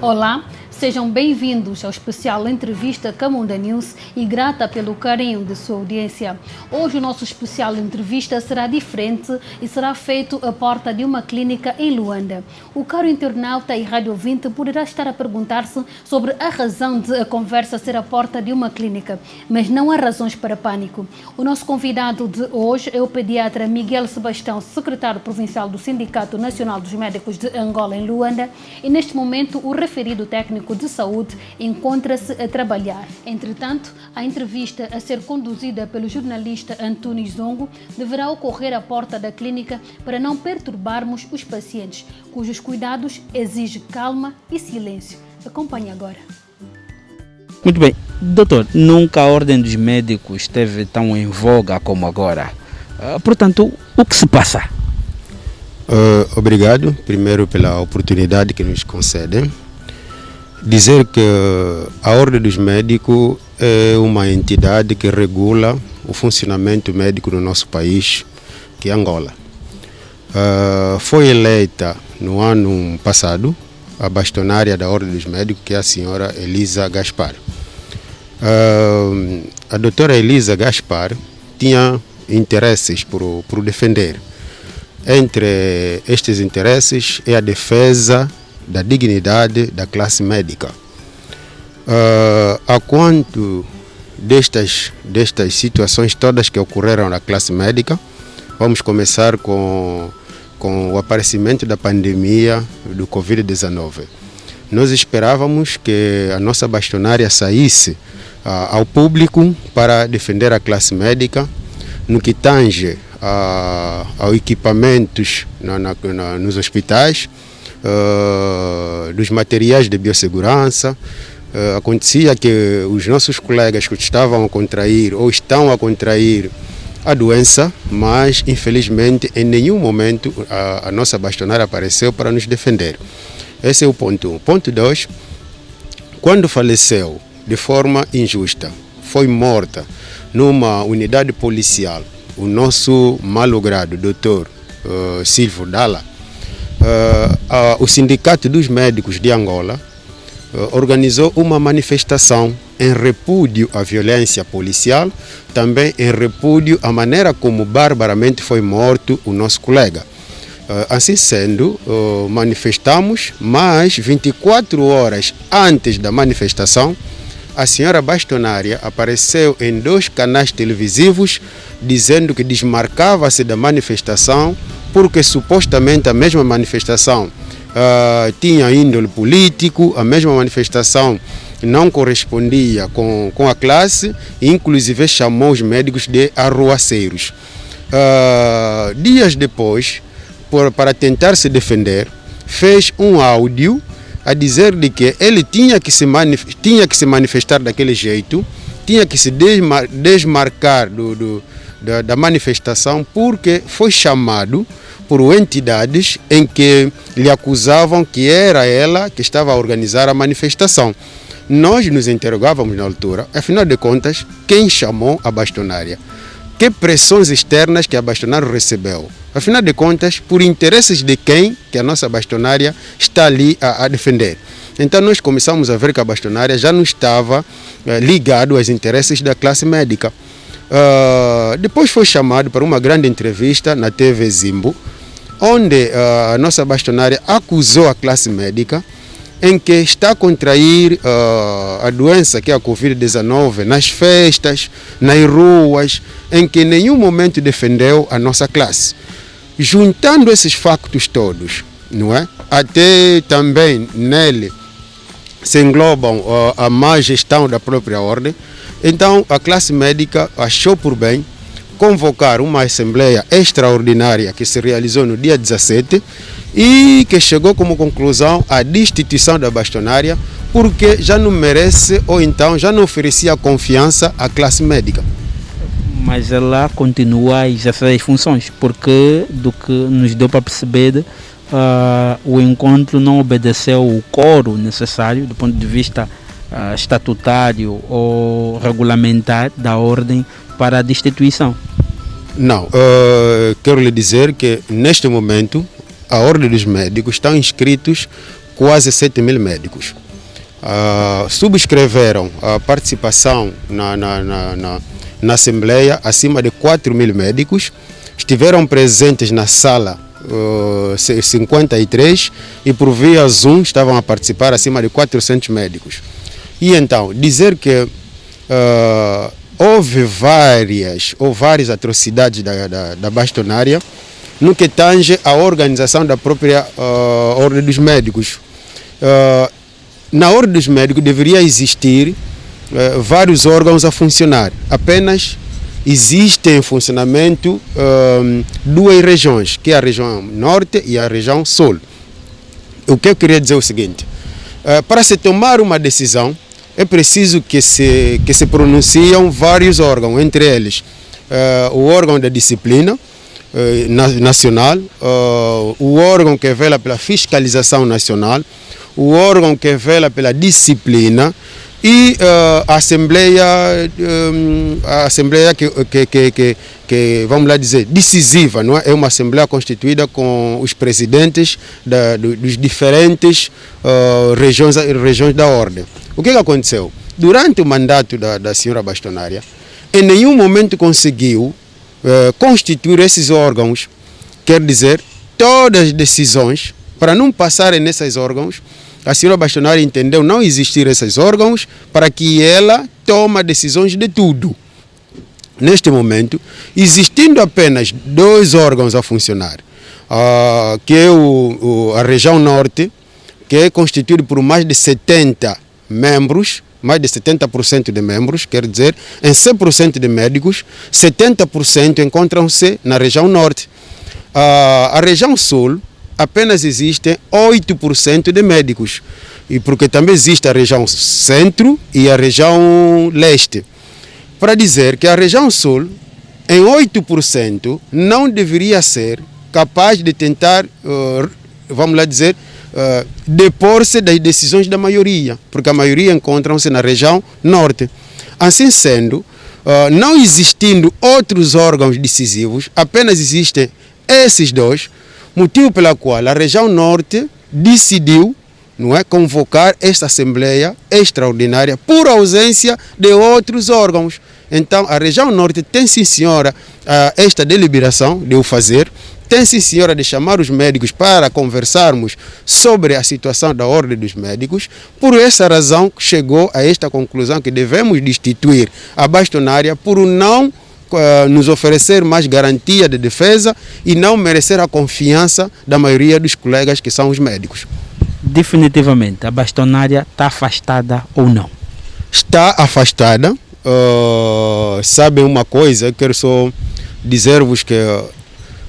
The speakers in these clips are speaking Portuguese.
Olá, sejam bem-vindos ao especial Entrevista Camunda News e grata pelo carinho de sua audiência. Hoje o nosso especial entrevista será diferente e será feito à porta de uma clínica em Luanda. O caro internauta e rádio ouvinte poderá estar a perguntar-se sobre a razão de a conversa ser à porta de uma clínica, mas não há razões para pânico. O nosso convidado de hoje é o pediatra Miguel Sebastião, secretário provincial do Sindicato Nacional dos Médicos de Angola em Luanda, e neste momento o referido técnico de saúde encontra-se a trabalhar. Entretanto, a entrevista a ser conduzida pelo jornalista António Zongo deverá ocorrer à porta da clínica para não perturbarmos os pacientes, cujos cuidados exigem calma e silêncio. Acompanhe agora. Muito bem. Doutor, nunca a Ordem dos Médicos esteve tão em voga como agora. Portanto, o que se passa? Obrigado, primeiro, pela oportunidade que nos concedem. Dizer que a Ordem dos Médicos é uma entidade que regula o funcionamento médico no nosso país, que é Angola. Foi eleita no ano passado a bastonária da Ordem dos Médicos, que é a senhora Elisa Gaspar. A doutora Elisa Gaspar tinha interesses por defender. Entre estes interesses é a defesa da dignidade da classe médica. A quanto destas situações todas que ocorreram na classe médica, vamos começar com o aparecimento da pandemia do Covid-19. Nós esperávamos que a nossa bastonária saísse ao público para defender a classe médica no que tange aos equipamentos nos hospitais, dos materiais de biossegurança. Acontecia que os nossos colegas que estavam a contrair ou estão a contrair a doença, mas infelizmente em nenhum momento a nossa bastonária apareceu para nos defender. Esse é o ponto 1. Ponto 2, quando faleceu de forma injusta, foi morta numa unidade policial, o nosso malogrado doutor Silvio Dalla, o Sindicato dos Médicos de Angola organizou uma manifestação em repúdio à violência policial, também em repúdio à maneira como barbaramente foi morto o nosso colega. Assim sendo, manifestamos, mas 24 horas antes da manifestação, a senhora bastonária apareceu em 2 canais televisivos dizendo que desmarcava-se da manifestação porque supostamente a mesma manifestação tinha índole político, a mesma manifestação não correspondia com a classe, e inclusive chamou os médicos de arruaceiros. Dias depois, para tentar se defender, fez um áudio a dizer de que ele tinha que se manifestar daquele jeito, tinha que se desmarcar da manifestação, porque foi chamado por entidades em que lhe acusavam que era ela que estava a organizar a manifestação. Nós nos interrogávamos na altura, afinal de contas, quem chamou a bastonária? Que pressões externas que a bastonária recebeu? Afinal de contas, por interesses de quem que a nossa bastonária está ali a defender? Então nós começamos a ver que a bastonária já não estava ligado aos interesses da classe médica. Depois foi chamado para uma grande entrevista na TV Zimbo, onde a nossa bastonária acusou a classe médica em que está a contrair a doença que é a Covid-19 nas festas, nas ruas, em que em nenhum momento defendeu a nossa classe. Juntando esses factos todos, não é? Até também nele se englobam a má gestão da própria ordem. Então a classe médica achou por bem convocar uma assembleia extraordinária que se realizou no dia 17 e que chegou como conclusão a destituição da bastonária, porque já não merece ou então já não oferecia confiança à classe médica. Mas ela continua a exercer as funções, porque do que nos deu para perceber, o encontro não obedeceu o quórum necessário do ponto de vista estatutário ou regulamentar da ordem para a destituição. Não, quero lhe dizer que neste momento a Ordem dos Médicos estão inscritos quase 7 mil médicos. Subscreveram a participação na Assembleia acima de 4 mil médicos, estiveram presentes na sala 53 e por via Zoom estavam a participar acima de 400 médicos. E então, dizer que houve várias atrocidades da bastonária no que tange à organização da própria Ordem dos Médicos. Na Ordem dos Médicos deveria existir vários órgãos a funcionar. Apenas existem em funcionamento duas regiões, que é a região Norte e a região Sul. O que eu queria dizer é o seguinte: para se tomar uma decisão, é preciso que se pronunciem vários órgãos, entre eles o órgão da disciplina nacional, o órgão que vela pela fiscalização nacional, o órgão que vela pela disciplina e a Assembleia que vamos lá dizer, decisiva, não é? É uma Assembleia constituída com os presidentes dos diferentes regiões da Ordem. O que aconteceu? Durante o mandato da senhora bastonária, em nenhum momento conseguiu constituir esses órgãos, quer dizer, todas as decisões, para não passarem nesses órgãos, a senhora bastonária entendeu não existir esses órgãos para que ela tome decisões de tudo. Neste momento, existindo apenas dois órgãos a funcionar, que é a região Norte, que é constituído por mais de 70 membros, mais de 70% de membros, quer dizer, em 100% de médicos, 70% encontram-se na região Norte. A região Sul, apenas existem 8% de médicos, e porque também existe a região Centro e a região Leste. Para dizer que a região Sul, em 8%, não deveria ser capaz de tentar, vamos lá dizer, depor-se das decisões da maioria, porque a maioria encontram-se na região Norte. Assim sendo, não existindo outros órgãos decisivos, apenas existem esses dois, motivo pelo qual a região Norte decidiu, não é, convocar esta Assembleia Extraordinária por ausência de outros órgãos. Então, a região Norte tem, sim senhora, esta deliberação de o fazer, tem, sim senhora, de chamar os médicos para conversarmos sobre a situação da Ordem dos Médicos. Por essa razão, chegou a esta conclusão que devemos destituir a bastonária por não nos oferecer mais garantia de defesa e não merecer a confiança da maioria dos colegas que são os médicos. Definitivamente, a bastonária está afastada ou não? Está afastada. Sabem uma coisa, eu quero só dizer-vos que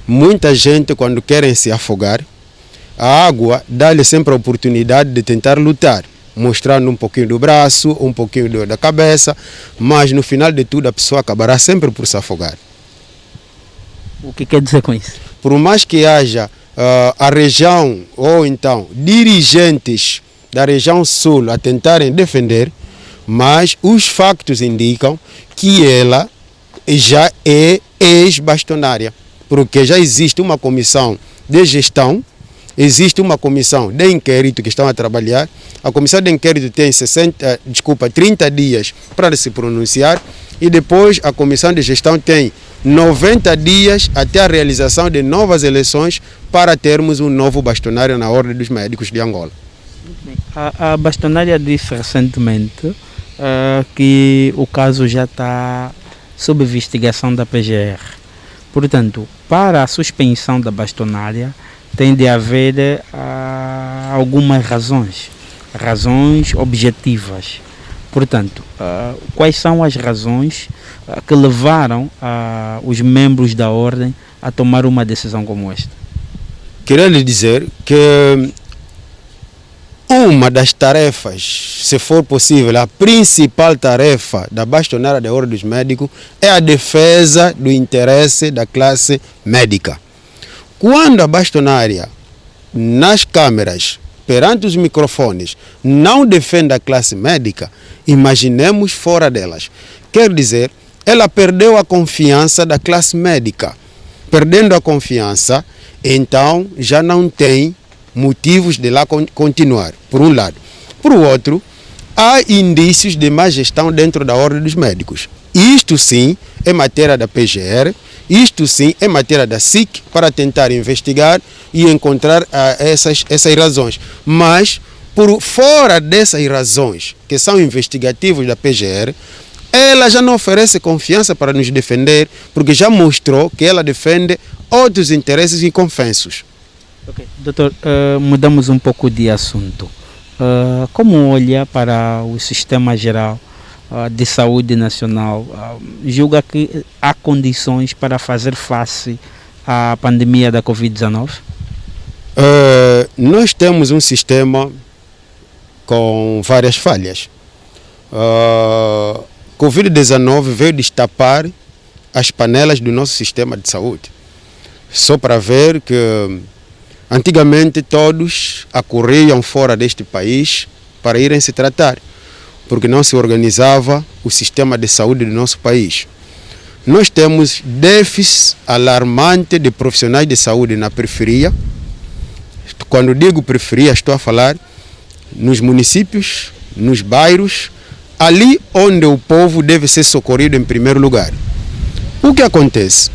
muita gente, quando querem se afogar, a água dá-lhe sempre a oportunidade de tentar lutar, mostrando um pouquinho do braço, um pouquinho da cabeça, mas no final de tudo a pessoa acabará sempre por se afogar. O que quer dizer com isso? Por mais que haja a região, ou então dirigentes da região Sul a tentarem defender, mas os factos indicam que ela já é ex-bastonária, porque já existe uma comissão de gestão, existe uma comissão de inquérito que estão a trabalhar. A comissão de inquérito tem 30 dias para se pronunciar e depois a comissão de gestão tem 90 dias até a realização de novas eleições para termos um novo bastonário na Ordem dos Médicos de Angola. A bastonária disse recentemente que o caso já está sob investigação da PGR. Portanto, para a suspensão da bastonária tem de haver algumas razões objetivas. Portanto, quais são as razões que levaram os membros da Ordem a tomar uma decisão como esta? Queria lhe dizer que uma das tarefas, se for possível, a principal tarefa da bastonária da Ordem dos Médicos é a defesa do interesse da classe médica. Quando a bastonária, nas câmeras, perante os microfones, não defende a classe médica, imaginemos fora delas. Quer dizer, ela perdeu a confiança da classe médica. Perdendo a confiança, então já não tem motivos de lá continuar, por um lado. Por outro, há indícios de má gestão dentro da ordem dos médicos. Isto sim é matéria da PGR, isto sim é matéria da SIC para tentar investigar e encontrar essas razões. Mas, por fora dessas razões que são investigativas da PGR, ela já não oferece confiança para nos defender, porque já mostrou que ela defende outros interesses inconfessos. Okay. Doutor, mudamos um pouco de assunto. Como olha para o sistema geral de saúde nacional? Julga que há condições para fazer face à pandemia da Covid-19? Nós temos um sistema com várias falhas. Covid-19 veio destapar as panelas do nosso sistema de saúde. Só para ver que antigamente todos acorriam fora deste país para irem se tratar, porque não se organizava o sistema de saúde do nosso país. Nós temos déficit alarmante de profissionais de saúde na periferia. Quando digo periferia, estou a falar nos municípios, nos bairros, ali onde o povo deve ser socorrido em primeiro lugar. O que acontece?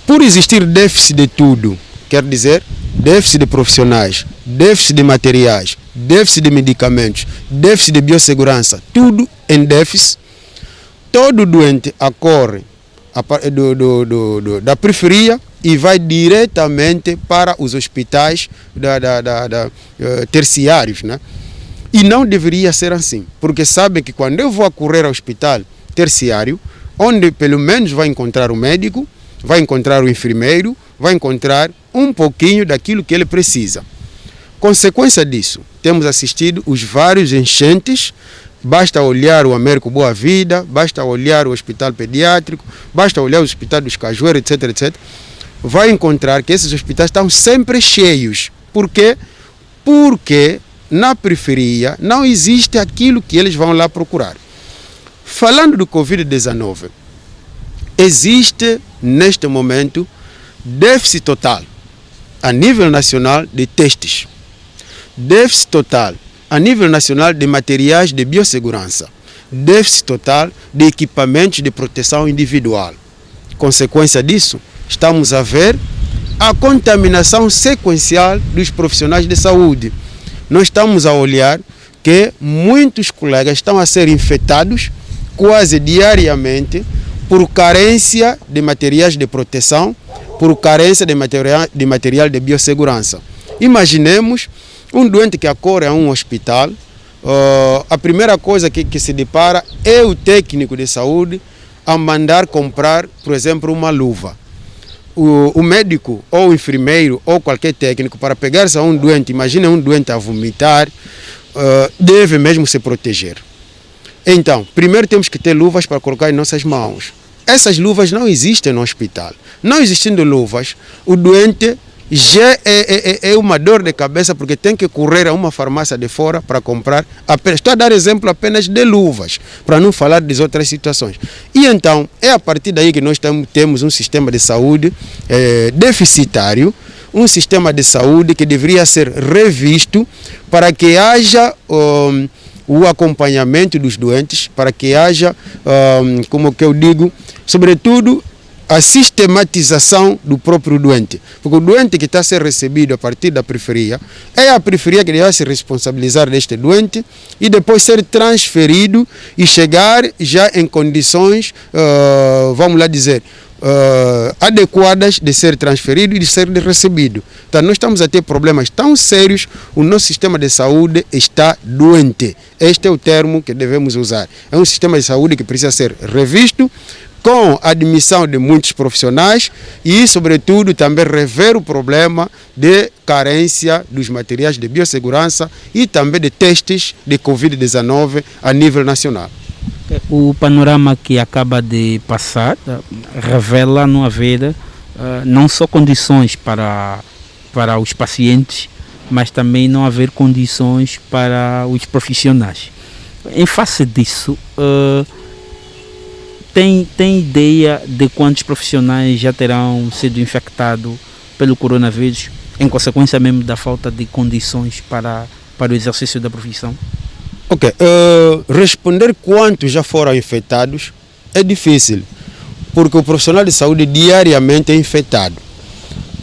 Por existir déficit de tudo, quer dizer, déficit de profissionais, déficit de materiais, déficit de medicamentos, déficit de biossegurança, tudo em déficit, todo doente acorre da periferia e vai diretamente para os hospitais terciários, né? E não deveria ser assim, porque sabem que quando eu vou acorrer ao hospital terciário, onde pelo menos vai encontrar o médico, vai encontrar o enfermeiro, vai encontrar um pouquinho daquilo que ele precisa. Consequência disso, temos assistido os vários enchentes. Basta olhar o Américo Boa Vida, basta olhar o Hospital Pediátrico, basta olhar o Hospital dos Cajueiros, etc, etc. Vai encontrar que esses hospitais estão sempre cheios. Por quê? Porque na periferia não existe aquilo que eles vão lá procurar. Falando do Covid-19, existe neste momento déficit total a nível nacional de testes, déficit total a nível nacional de materiais de biossegurança, déficit total de equipamentos de proteção individual. Consequência disso, estamos a ver a contaminação sequencial dos profissionais de saúde. Nós estamos a olhar que muitos colegas estão a ser infectados quase diariamente por carência de materiais de proteção, por carência de material de biossegurança. Imaginemos um doente que acorre a um hospital, a primeira coisa que se depara é o técnico de saúde a mandar comprar, por exemplo, uma luva. O médico ou o enfermeiro ou qualquer técnico, para pegar-se a um doente, imagina um doente a vomitar, deve mesmo se proteger. Então, primeiro temos que ter luvas para colocar em nossas mãos. Essas luvas não existem no hospital. Não existindo luvas, o doente já é uma dor de cabeça, porque tem que correr a uma farmácia de fora para comprar. Estou a dar exemplo apenas de luvas, para não falar das outras situações. E então, é a partir daí que nós temos um sistema de saúde deficitário, um sistema de saúde que deveria ser revisto para que haja o acompanhamento dos doentes, para que haja, como que eu digo, sobretudo, a sistematização do próprio doente. Porque o doente que está a ser recebido a partir da periferia, é a periferia que deve se responsabilizar deste doente e depois ser transferido e chegar já em condições, vamos lá dizer, adequadas de ser transferido e de ser recebido. Então nós estamos a ter problemas tão sérios, o nosso sistema de saúde está doente. Este é o termo que devemos usar. É um sistema de saúde que precisa ser revisto, com a admissão de muitos profissionais e, sobretudo, também rever o problema de carência dos materiais de biossegurança e também de testes de Covid-19 a nível nacional. O panorama que acaba de passar revela não haver não só condições para os pacientes, mas também não haver condições para os profissionais. Em face disso, tem ideia de quantos profissionais já terão sido infectados pelo coronavírus em consequência mesmo da falta de condições para o exercício da profissão? Ok, responder quantos já foram infectados é difícil, porque o profissional de saúde diariamente é infectado.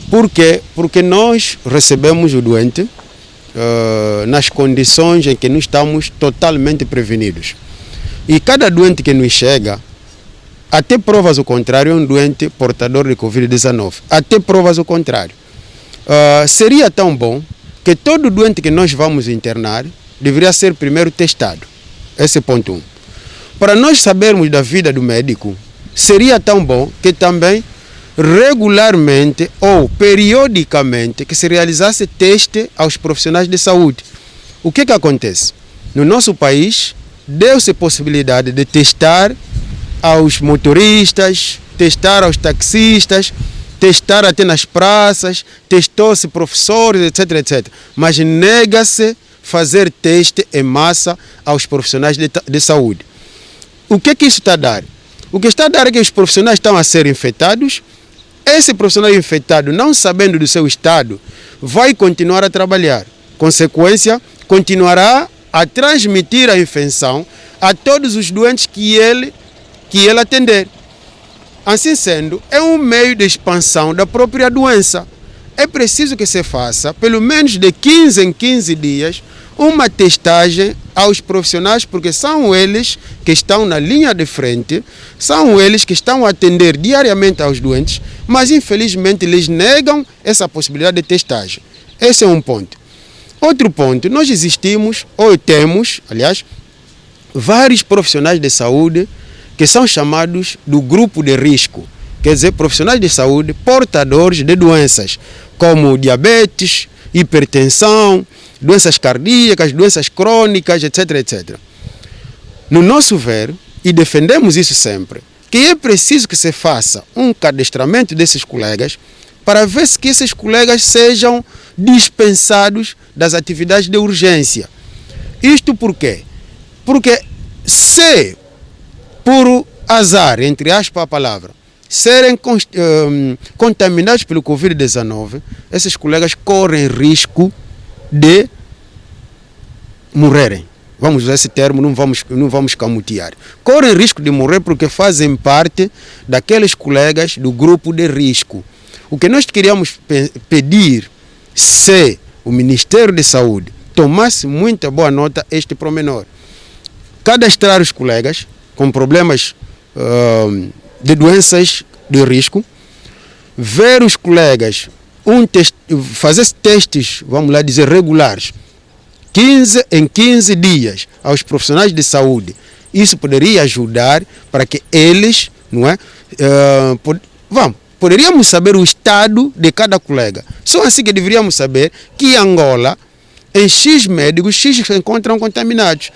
Por quê? Porque nós recebemos o doente nas condições em que não estamos totalmente prevenidos. E cada doente que nos chega, até provas o contrário, é um doente portador de Covid-19. Até provas o contrário. Seria tão bom que todo doente que nós vamos internar deveria ser primeiro testado. Esse é ponto 1. Para nós sabermos da vida do médico, seria tão bom que também regularmente ou periodicamente que se realizasse teste aos profissionais de saúde. O que acontece? No nosso país, deu-se possibilidade de testar aos motoristas, testar aos taxistas, testar até nas praças, testou-se professores, etc, etc. Mas nega-se fazer teste em massa aos profissionais de saúde. O que isso está a dar? O que está a dar é que os profissionais estão a ser infectados. Esse profissional infectado, não sabendo do seu estado, vai continuar a trabalhar. Consequência, continuará a transmitir a infecção a todos os doentes que ele atender. Assim sendo, é um meio de expansão da própria doença. É preciso que se faça, pelo menos de 15 em 15 dias, uma testagem aos profissionais, porque são eles que estão na linha de frente, são eles que estão a atender diariamente aos doentes, mas infelizmente lhes negam essa possibilidade de testagem. Esse é um ponto. Outro ponto, nós temos, aliás, vários profissionais de saúde que são chamados do grupo de risco, quer dizer, profissionais de saúde portadores de doenças como diabetes, hipertensão, doenças cardíacas, doenças crônicas, etc, etc. No nosso ver, e defendemos isso sempre, que é preciso que se faça um cadastramento desses colegas para ver se que esses colegas sejam dispensados das atividades de urgência. Isto por quê? Porque se por azar, entre aspas a palavra, serem contaminados pelo Covid-19, esses colegas correm risco de morrerem. Vamos usar esse termo, não vamos camutear. Correm risco de morrer porque fazem parte daqueles colegas do grupo de risco. O que nós queríamos pedir, se o Ministério de Saúde tomasse muita boa nota este promenor, cadastrar os colegas com problemas de doenças de risco, ver os colegas, fazer testes, vamos lá dizer, regulares, 15 em 15 dias aos profissionais de saúde. Isso poderia ajudar para que eles, não é, poderíamos saber o estado de cada colega. Só assim que deveríamos saber que em Angola, em X médicos, X se encontram contaminados.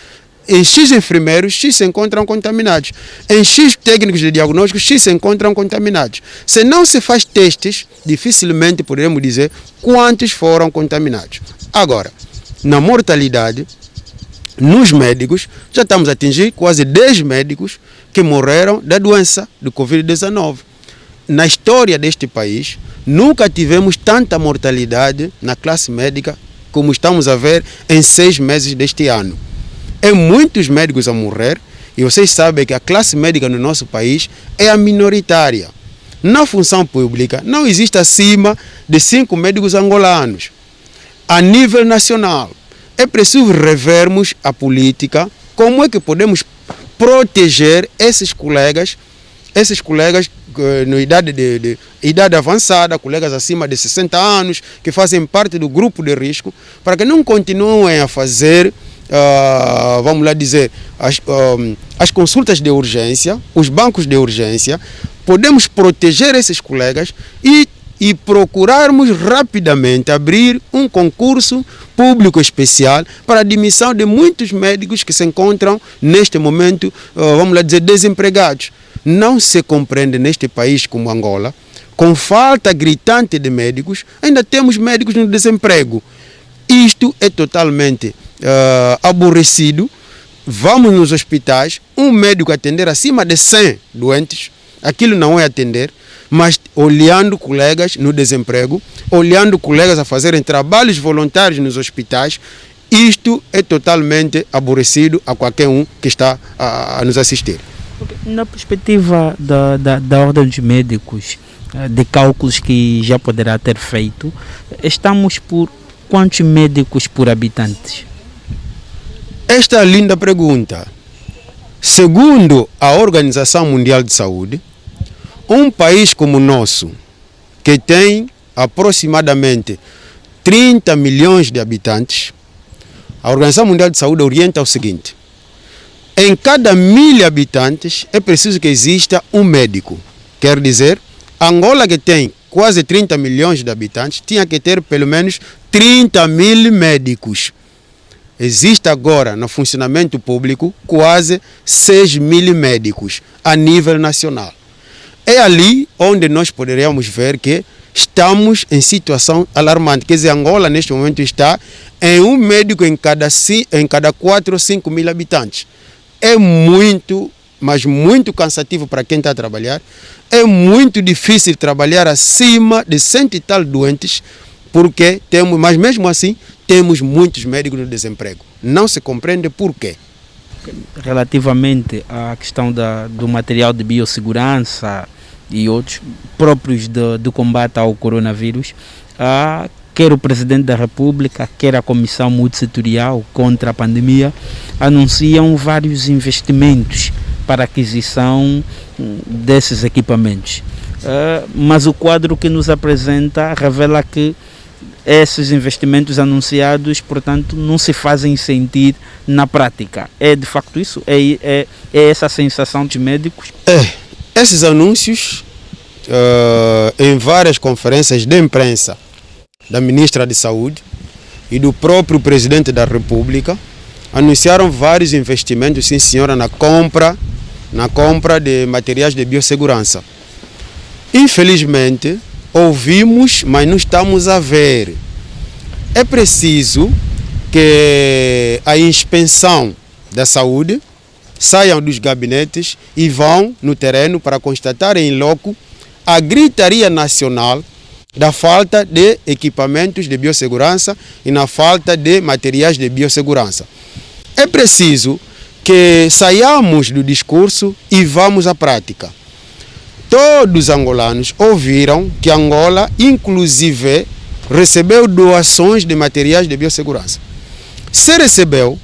Em X enfermeiros, X se encontram contaminados. Em X técnicos de diagnóstico, X se encontram contaminados. Se não se faz testes, dificilmente poderemos dizer quantos foram contaminados. Agora, na mortalidade, nos médicos, já estamos a atingir quase 10 médicos que morreram da doença do Covid-19. Na história deste país, nunca tivemos tanta mortalidade na classe médica como estamos a ver em 6 meses deste ano. É muitos médicos a morrer, e vocês sabem que a classe médica no nosso país é a minoritária. Na função pública, não existe acima de 5 médicos angolanos. A nível nacional, é preciso revermos a política, como é que podemos proteger esses colegas na idade avançada, colegas acima de 60 anos, que fazem parte do grupo de risco, para que não continuem a fazer, vamos lá dizer, as consultas de urgência, os bancos de urgência. Podemos proteger esses colegas e procurarmos rapidamente abrir um concurso público especial para a admissão de muitos médicos que se encontram neste momento, vamos lá dizer, desempregados. Não se compreende neste país como Angola, com falta gritante de médicos, ainda temos médicos no desemprego. Isto é totalmente aborrecido. Vamos nos hospitais, um médico atender acima de 100 doentes, aquilo não é atender, mas olhando colegas no desemprego, olhando colegas a fazerem trabalhos voluntários nos hospitais. Isto é totalmente aborrecido a qualquer um que está a nos assistir. Na perspectiva da Ordem dos Médicos, de cálculos que já poderá ter feito, estamos por quantos médicos por habitantes? Esta é a linda pergunta. Segundo a Organização Mundial de Saúde, um país como o nosso, que tem aproximadamente 30 milhões de habitantes, a Organização Mundial de Saúde orienta o seguinte: em cada 1000 habitantes é preciso que exista um médico. Quer dizer, Angola, que tem quase 30 milhões de habitantes, tinha que ter pelo menos 30 mil médicos. Existe agora no funcionamento público quase 6 mil médicos a nível nacional. É ali onde nós poderíamos ver que estamos em situação alarmante. Quer dizer, Angola neste momento está em um médico em cada 4 ou 5 mil habitantes. É muito, mas muito cansativo para quem está a trabalhar. É muito difícil trabalhar acima de 100 e tal doentes, porque temos, mas mesmo assim, temos muitos médicos no desemprego. Não se compreende por quê. Relativamente à questão do material de biossegurança e outros próprios do combate ao coronavírus, quer o Presidente da República, quer a Comissão Multissetorial contra a pandemia, anunciam vários investimentos para a aquisição desses equipamentos. Mas o quadro que nos apresenta revela que esses investimentos anunciados, portanto, não se fazem sentir na prática. É de facto isso? É essa a sensação dos médicos? Esses anúncios, em várias conferências de imprensa da Ministra de Saúde e do próprio Presidente da República, anunciaram vários investimentos, sim senhora, na compra de materiais de biossegurança. Infelizmente, ouvimos, mas não estamos a ver. É preciso que a inspeção da saúde saiam dos gabinetes e vão no terreno para constatar em loco a gritaria nacional da falta de equipamentos de biossegurança e na falta de materiais de biossegurança. É preciso que saiamos do discurso e vamos à prática. Todos os angolanos ouviram que Angola, inclusive, recebeu doações de materiais de biossegurança. Se recebeu,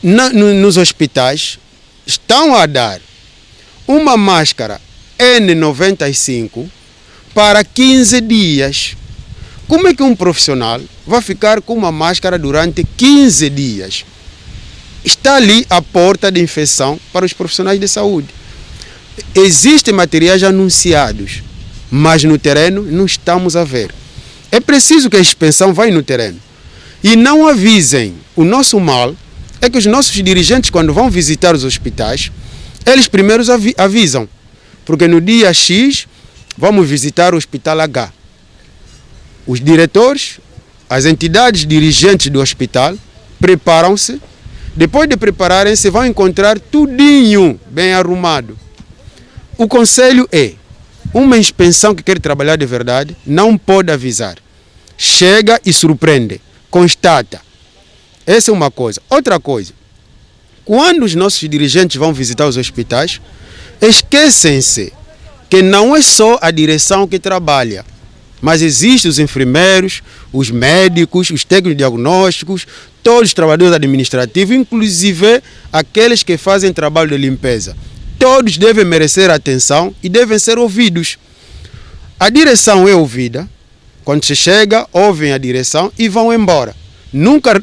nos hospitais, estão a dar uma máscara N95 para 15 dias. Como é que um profissional vai ficar com uma máscara durante 15 dias? Está ali a porta de infecção para os profissionais de saúde. Existem materiais anunciados, mas no terreno não estamos a ver. É preciso que a inspeção vá no terreno e não avisem. O nosso mal é que os nossos dirigentes, quando vão visitar os hospitais, eles primeiro avisam, porque no dia X vamos visitar o Hospital H. Os diretores, as entidades dirigentes do hospital preparam-se. Depois de prepararem-se, vão encontrar tudinho bem arrumado. O conselho é, uma inspeção que quer trabalhar de verdade não pode avisar. Chega e surpreende, constata. Essa é uma coisa. Outra coisa, quando os nossos dirigentes vão visitar os hospitais, esquecem-se que não é só a direção que trabalha, mas existem os enfermeiros, os médicos, os técnicos diagnósticos, todos os trabalhadores administrativos, inclusive aqueles que fazem trabalho de limpeza. Todos devem merecer atenção e devem ser ouvidos. A direção é ouvida, quando se chega, ouvem a direção e vão embora. Nunca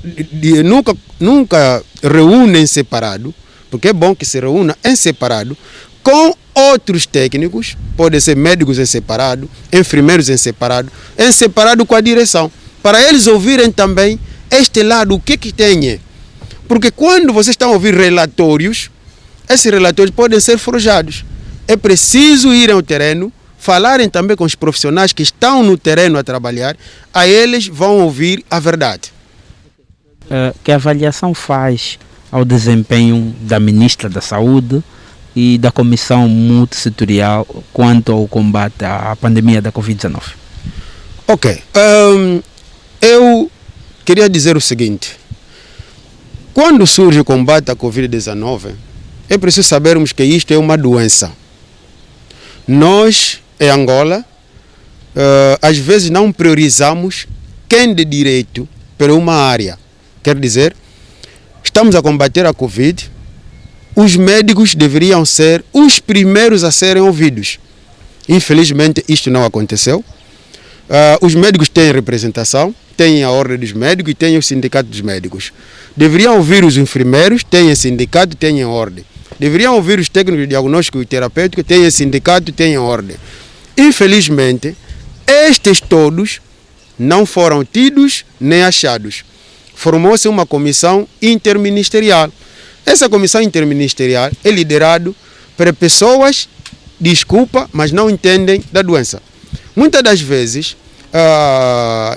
reúnem separado, porque é bom que se reúna em separado, com outros técnicos, podem ser médicos em separado, enfermeiros em separado com a direção, para eles ouvirem também este lado, o que tem. Porque quando vocês estão a ouvir relatórios, esses relatórios podem ser forjados. É preciso ir ao terreno, falarem também com os profissionais que estão no terreno a trabalhar, a eles vão ouvir a verdade. Que avaliação faz ao desempenho da Ministra da Saúde e da Comissão Multissetorial quanto ao combate à pandemia da Covid-19? Ok. Eu queria dizer o seguinte. Quando surge o combate à Covid-19, é preciso sabermos que isto é uma doença. Nós, em Angola, às vezes não priorizamos quem de direito para uma área. Quer dizer, estamos a combater a Covid, os médicos deveriam ser os primeiros a serem ouvidos. Infelizmente, isto não aconteceu. Os médicos têm representação, têm a ordem dos médicos e têm o sindicato dos médicos. Deveriam ouvir os enfermeiros, têm sindicato, têm ordem. Deveriam ouvir os técnicos de diagnóstico e terapêutico, têm sindicato, têm ordem. Infelizmente, estes todos não foram tidos nem achados. Formou-se uma comissão interministerial. Essa comissão interministerial é liderada por pessoas, desculpa, mas não entendem da doença. Muitas das vezes,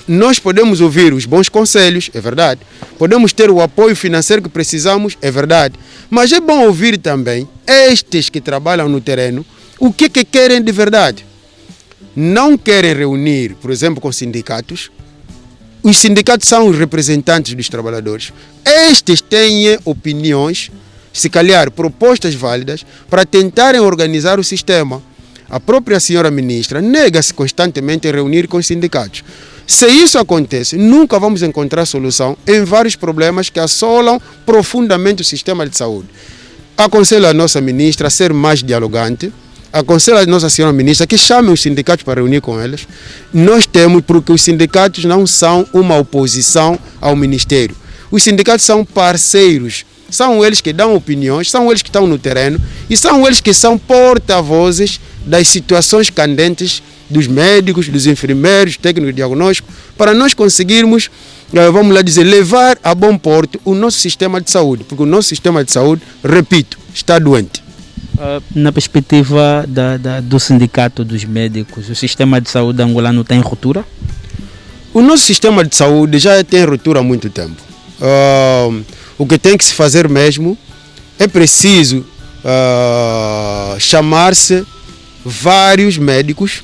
nós podemos ouvir os bons conselhos, é verdade. Podemos ter o apoio financeiro que precisamos, é verdade. Mas é bom ouvir também estes que trabalham no terreno, o que querem de verdade. Não querem reunir, por exemplo, com sindicatos. Os sindicatos são os representantes dos trabalhadores. Estes têm opiniões, se calhar propostas válidas, para tentarem organizar o sistema. A própria senhora ministra nega-se constantemente a reunir com os sindicatos. Se isso acontece, nunca vamos encontrar solução em vários problemas que assolam profundamente o sistema de saúde. Aconselho a nossa ministra a ser mais dialogante. Aconselho a nossa senhora ministra que chame os sindicatos para reunir com eles. Nós temos, porque os sindicatos não são uma oposição ao ministério. Os sindicatos são parceiros. São eles que dão opiniões, são eles que estão no terreno e são eles que são porta-vozes das situações candentes dos médicos, dos enfermeiros, técnicos de diagnóstico, para nós conseguirmos, vamos lá dizer, levar a bom porto o nosso sistema de saúde, porque o nosso sistema de saúde, repito, está doente. Na perspectiva do sindicato dos médicos, o sistema de saúde angolano tem ruptura? O nosso sistema de saúde já tem ruptura há muito tempo. O que tem que se fazer mesmo é preciso chamar-se vários médicos,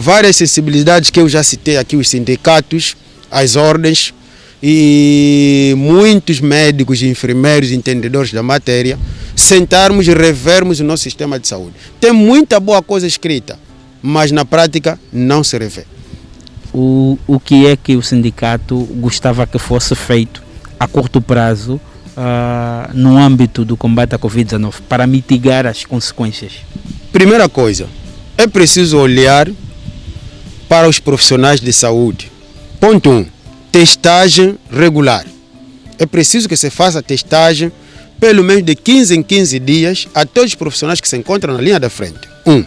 várias sensibilidades que eu já citei aqui, os sindicatos, as ordens e muitos médicos, enfermeiros, entendedores da matéria, sentarmos e revermos o nosso sistema de saúde. Tem muita boa coisa escrita, mas na prática não se revê. O que é que o sindicato gostava que fosse feito a curto prazo no âmbito do combate à Covid-19 para mitigar as consequências? Primeira coisa, é preciso olhar para os profissionais de saúde. Ponto 1, testagem regular. É preciso que se faça testagem pelo menos de 15 em 15 dias a todos os profissionais que se encontram na linha da frente. 1.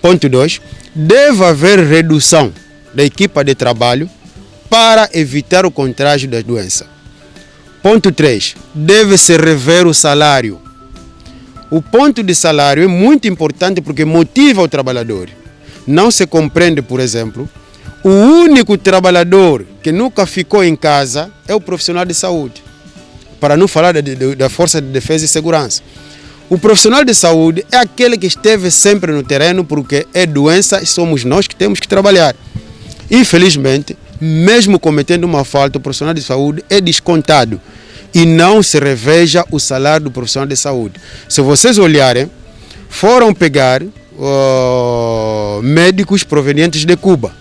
Ponto 2, deve haver redução da equipa de trabalho para evitar o contágio da doença. Ponto 3, deve-se rever o salário. O ponto de salário é muito importante porque motiva o trabalhador. Não se compreende, por exemplo, o único trabalhador que nunca ficou em casa é o profissional de saúde. Para não falar da Força de Defesa e Segurança. O profissional de saúde é aquele que esteve sempre no terreno porque é doença e somos nós que temos que trabalhar. Infelizmente, mesmo cometendo uma falta, o profissional de saúde é descontado e não se reveja o salário do profissional de saúde. Se vocês olharem, foram pegar médicos provenientes de Cuba.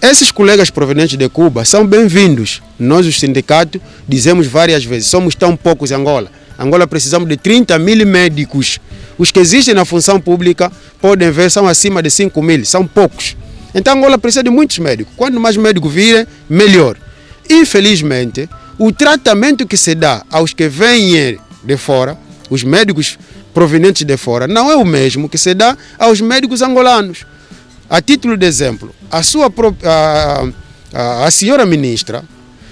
Esses colegas provenientes de Cuba são bem-vindos. Nós, os sindicatos, dizemos várias vezes, somos tão poucos em Angola. Angola precisamos de 30 mil médicos. Os que existem na função pública, podem ver, são acima de 5 mil, são poucos. Então Angola precisa de muitos médicos. Quanto mais médicos virem, melhor. Infelizmente, o tratamento que se dá aos que vêm de fora, os médicos provenientes de fora, não é o mesmo que se dá aos médicos angolanos. A título de exemplo, a senhora ministra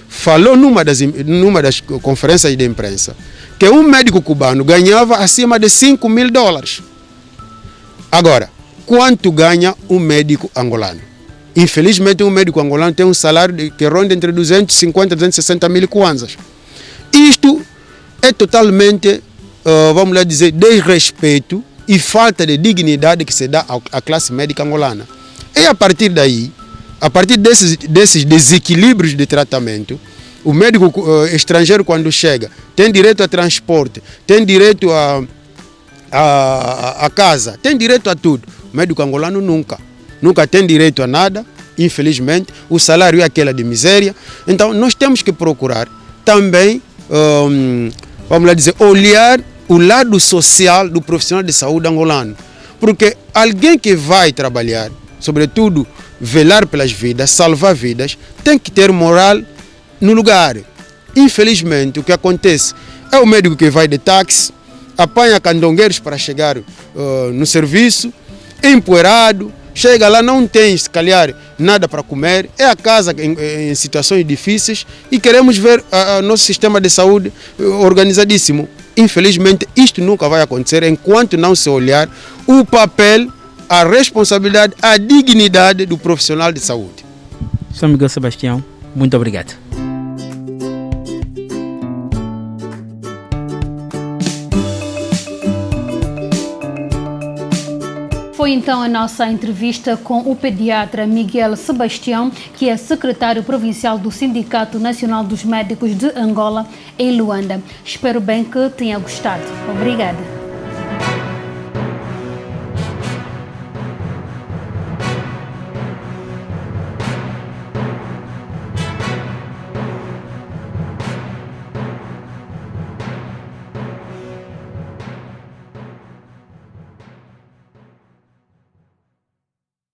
falou numa das conferências de imprensa que um médico cubano ganhava acima de $5.000. Agora, quanto ganha um médico angolano? Infelizmente, um médico angolano tem um salário que ronda entre 250 e 260 mil kwanzas. Isto é totalmente vamos lá dizer, desrespeito e falta de dignidade que se dá à classe médica angolana. E a partir daí, a partir desses desequilíbrios de tratamento, o médico estrangeiro, quando chega, tem direito a transporte, tem direito a casa, tem direito a tudo. O médico angolano nunca tem direito a nada, infelizmente. O salário é aquela de miséria. Então, nós temos que procurar também, vamos lá dizer, olhar o lado social do profissional de saúde angolano. Porque alguém que vai trabalhar, sobretudo velar pelas vidas, salvar vidas, tem que ter moral no lugar. Infelizmente, o que acontece é o médico que vai de táxi, apanha candongueiros para chegar no serviço, empoeirado, chega lá, não tem, se calhar, nada para comer, é a casa em situações difíceis e queremos ver nosso sistema de saúde organizadíssimo. Infelizmente, isto nunca vai acontecer enquanto não se olhar o papel, a responsabilidade, a dignidade do profissional de saúde. São Miguel Sebastião, muito obrigado. Foi então a nossa entrevista com o pediatra Miguel Sebastião, que é secretário provincial do Sindicato Nacional dos Médicos de Angola, em Luanda. Espero bem que tenha gostado. Obrigada.